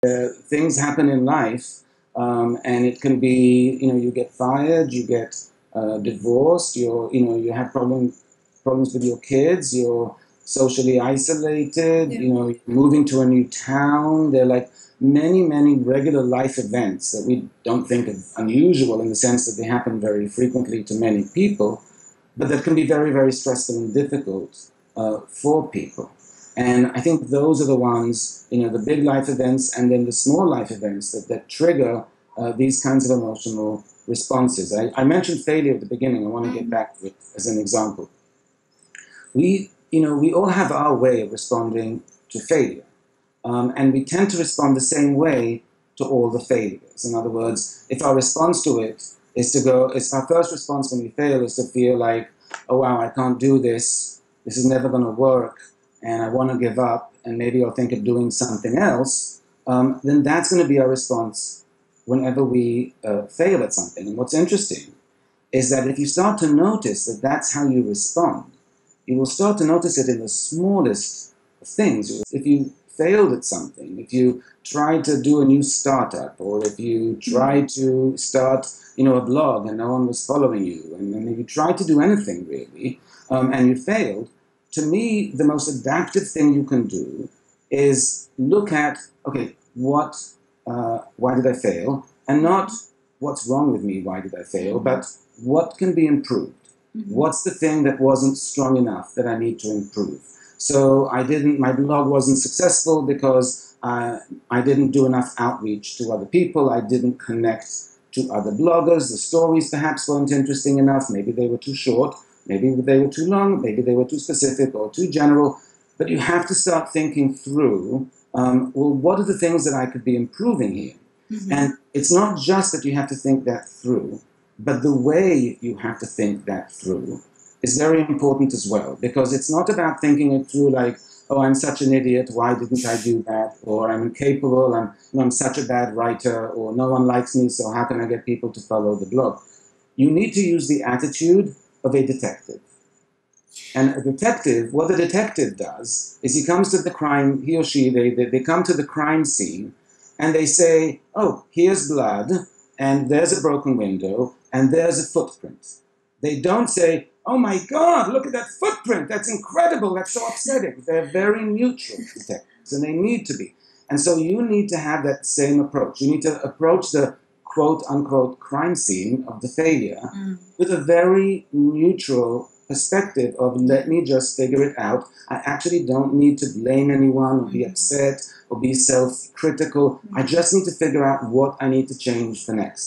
Things happen in life, and it can be, you get fired, you get divorced, you have problems with your kids, you're socially isolated, Yeah. you're moving to a new town. There are like many, many regular life events that we don't think of unusual in the sense that they happen very frequently to many people, but that can be very, very stressful and difficult for people. And I think those are the ones, the big life events and then the small life events that trigger these kinds of emotional responses. I mentioned failure at the beginning. I want to get Mhm. back to it as an example. We all have our way of responding to failure. And we tend to respond the same way to all the failures. In other words, if our response to it is to go, if our first response when we fail is to feel like, oh wow, I can't do this is never going to work, and I want to give up, and maybe I'll think of doing something else, then that's going to be our response whenever we fail at something. And what's interesting is that if you start to notice that that's how you respond, you will start to notice it in the smallest things. If you failed at something, if you tried to do a new startup, or if you tried to start, a blog and no one was following you, and if you tried to do anything really, and you failed, to me, the most adaptive thing you can do is look at, okay, why did I fail? And not what's wrong with me, why did I fail, but what can be improved? What's the thing that wasn't strong enough that I need to improve? So my blog wasn't successful because I didn't do enough outreach to other people. I didn't connect to other bloggers. The stories perhaps weren't interesting enough. Maybe they were too short. Maybe they were too long. Maybe they were too specific or too general. But you have to start thinking through, well, what are the things that I could be improving here? And it's not just that you have to think that through, but the way you have to think that through is very important as well, because it's not about thinking it through like, oh, I'm such an idiot, why didn't I do that? Or I'm incapable, I'm such a bad writer, or no one likes me, so how can I get people to follow the blog? You need to use the attitude of a detective. And a detective, what the detective does is he comes to the crime, he or she, they come to the crime scene, and they say, oh, here's blood, and there's a broken window, and there's a footprint. They don't say, oh my God, look at that footprint, that's incredible, that's so upsetting. They're very neutral detectives, and they need to be. And so you need to have that same approach. You need to approach the quote unquote crime scene of the failure with a very neutral perspective of let me just figure it out. I actually don't need to blame anyone or be upset or be self-critical. I just need to figure out what I need to change for next.